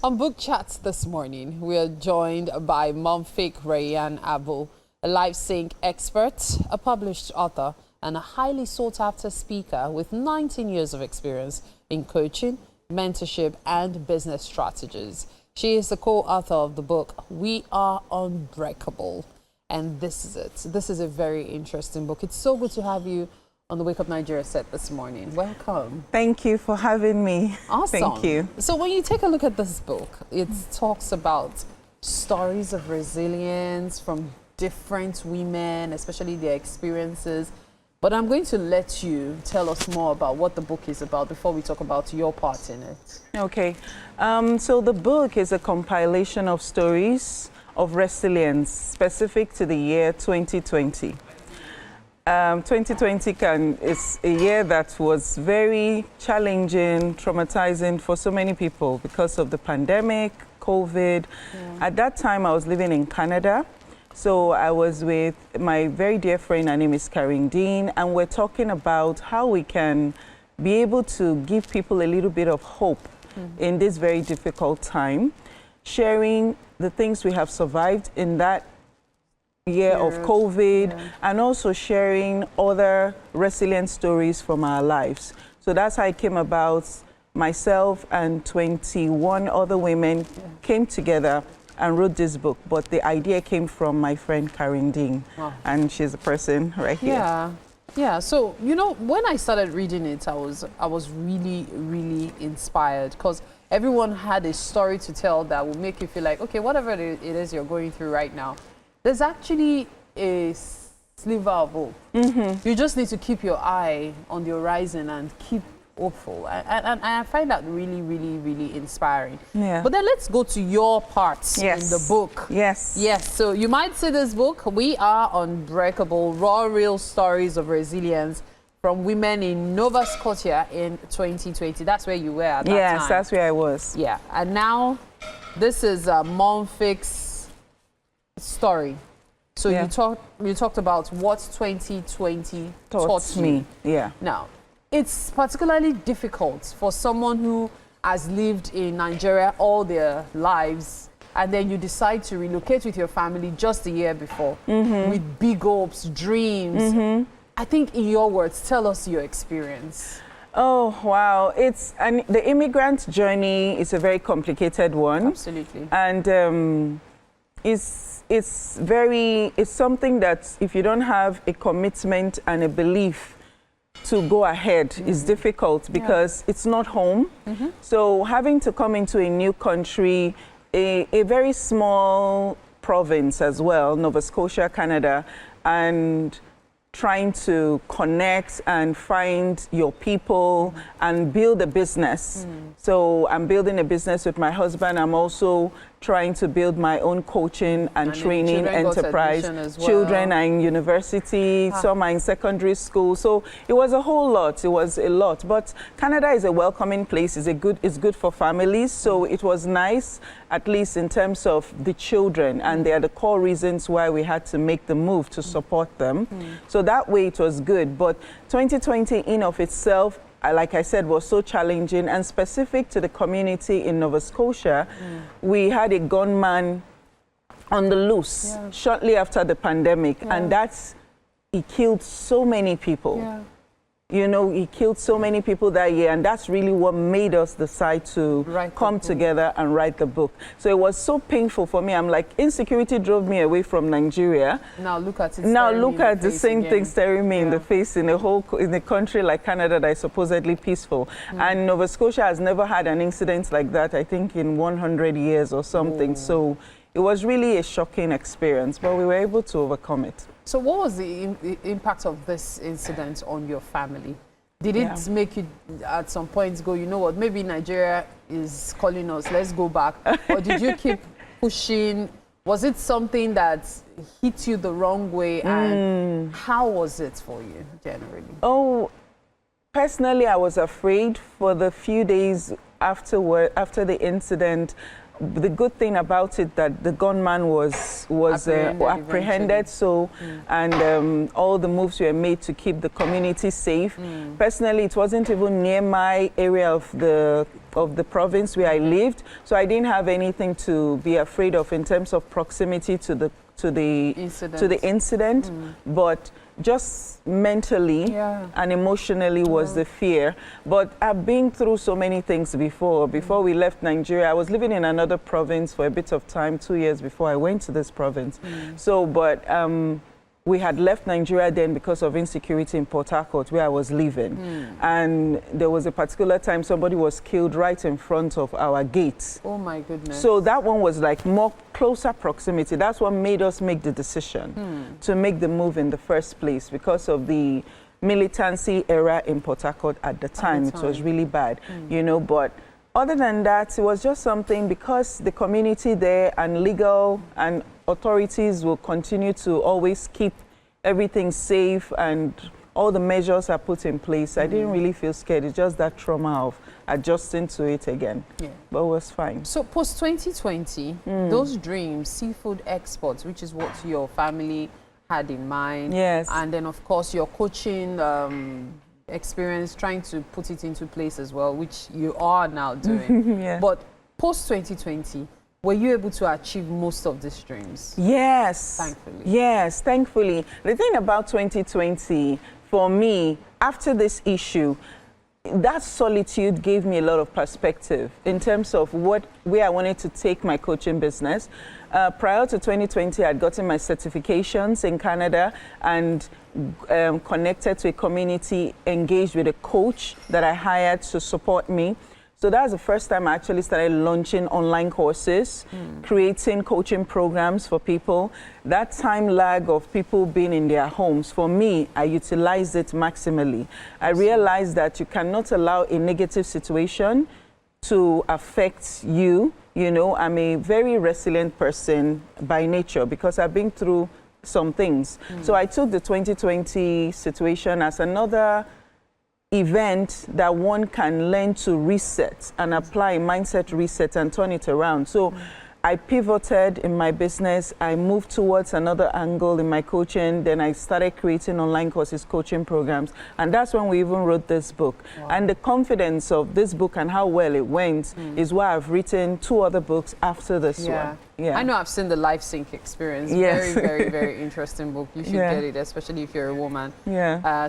On Book Chat this morning, we are joined by Mounfiq Raiyan Abu, a life sync expert, a published author, and a highly sought-after speaker with 19 years of experience in coaching, mentorship, and business strategies. She is the co-author of the book, We Are Unbreakable. And this is it. This is a very interesting book. It's so good to have you on the Wake Up Nigeria set this morning. Welcome. Thank you for having me. Awesome. Thank you. So when you take a look at this book, it talks about stories of resilience from different women, especially their experiences. But I'm going to let you tell us more about what the book is about before we talk about your part in it. Okay. So the book is a compilation of stories of resilience specific to the year 2020. 2020 is a year that was very challenging, traumatizing for so many people because of the pandemic, COVID. Yeah. At that time, I was living in Canada. So I was with my very dear friend, her name is Karen Dean, and we're talking about how we can be able to give people a little bit of hope in this very difficult time, sharing the things we have survived in that year of COVID, and also sharing other resilient stories from our lives. So that's how it came about. Myself and 21 other women came together and wrote this book, but the idea came from my friend Karen Dean, and she's a person right here. Yeah. So you know, when I started reading it, I was really inspired because everyone had a story to tell that would make you feel like, okay, whatever it is you're going through right now, there's actually a sliver of hope. You just need to keep your eye on the horizon and keep hopeful. And I find that really inspiring. Yeah. But then let's go to your parts in the book. Yes. So you might see this book, We Are Unbreakable, Raw Real Stories of Resilience from Women in Nova Scotia in 2020. That's where you were at that time. Yes, that's where I was. Yeah. And now this is Mounfiq's story. So you talked about what 2020 taught me. Yeah. Now, it's particularly difficult for someone who has lived in Nigeria all their lives, and then you decide to relocate with your family just a year before with big hopes, dreams. I think in your words, tell us your experience. Oh, wow. The immigrant journey is a very complicated one. Absolutely. And it's something that if you don't have a commitment and a belief to go ahead is difficult because it's not home. So having to come into a new country, a very small province as well, Nova Scotia, Canada, and trying to connect and find your people and build a business. So I'm building a business with my husband. I'm also trying to build my own coaching and training enterprise. Children are in university, some are in secondary school. So it was a whole lot. It was a lot. But Canada is a welcoming place. It's good for families. So it was nice, at least in terms of the children. And they are the core reasons why we had to make the move to support them. So that way it was good. But 2020 in of itself, like I said, was so challenging and specific to the community in Nova Scotia. We had a gunman on the loose shortly after the pandemic, and he killed so many people. You know, he killed so many people that year, and that's really what made us decide to come together and write the book. So it was so painful for me. I'm like, insecurity drove me away from Nigeria. Now look at it. Now look at the same thing staring me in the face in a country like Canada that is supposedly peaceful. And Nova Scotia has never had an incident like that, I think, in 100 years or something. So it was really a shocking experience, but we were able to overcome it. So what was the impact of this incident on your family? Did it make you at some point go, you know what, maybe Nigeria is calling us, let's go back? Or did you keep pushing? Was it something that hit you the wrong way? And how was it for you generally? Oh, Personally, I was afraid for the few days after the incident. The good thing about it that the gunman was apprehended and all the moves were made to keep the community safe. Personally, it wasn't even near my area of the province where I lived, so I didn't have anything to be afraid of in terms of proximity to the incident. But just mentally and emotionally was the fear. But I've been through so many things before. Before we left Nigeria, I was living in another province for a bit of time, 2 years before I went to this province. So, but we had left Nigeria then because of insecurity in Port Harcourt, where I was living. And there was a particular time somebody was killed right in front of our gates. Oh my goodness. So that one was like more closer proximity. That's what made us make the decision to make the move in the first place, because of the militancy era in Port Harcourt at the time. It was really bad, you know, but other than that, it was just something, because the community there and legal and authorities will continue to always keep everything safe and all the measures are put in place. I didn't really feel scared. It's just that trauma of adjusting to it again. But it was fine. So post 2020, those dreams, seafood exports, which is what your family had in mind. And then of course your coaching experience, trying to put it into place as well, which you are now doing. But post 2020, were you able to achieve most of these dreams? Yes. Thankfully. Yes, thankfully. The thing about 2020, for me, after this issue, that solitude gave me a lot of perspective in terms of where I wanted to take my coaching business. Prior to 2020, I'd gotten my certifications in Canada and connected to a community, engaged with a coach that I hired to support me. So that was the first time I actually started launching online courses, creating coaching programs for people. That time lag of people being in their homes, for me, I utilized it maximally. I realized that you cannot allow a negative situation to affect you. You know, I'm a very resilient person by nature because I've been through some things. So I took the 2020 situation as another event that one can learn to reset and apply mindset reset and turn it around. So I pivoted in my business. I moved towards another angle in my coaching. Then I started creating online courses, coaching programs. And that's when we even wrote this book. And the confidence of this book and how well it went is why I've written 2 other books after this one. I know I've seen the Life Sync experience. Very, very, very interesting book. You should get it, especially if you're a woman.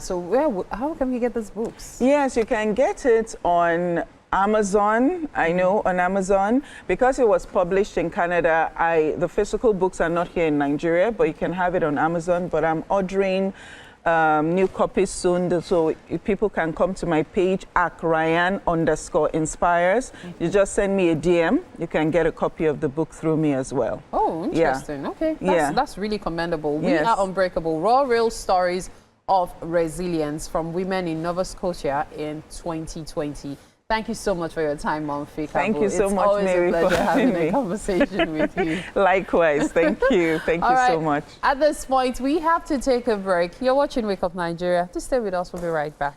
So how can we get these books? Yes, you can get it on Amazon. I know on Amazon, because it was published in Canada. The physical books are not here in Nigeria, but you can have it on Amazon. But I'm ordering new copies soon, so if people can come to my page @Raiyan_inspires. You just send me a DM. You can get a copy of the book through me as well. Oh, interesting. Okay, that's really commendable. We Are Unbreakable, raw, real stories of resilience from women in Nova Scotia in 2020. Thank you so much for your time, Mounfiq. Thank you so much, Mary, it's always a pleasure having a conversation with you. Likewise. Thank you. Thank you so much. At this point, we have to take a break. You're watching Wake Up Nigeria. Just stay with us. We'll be right back.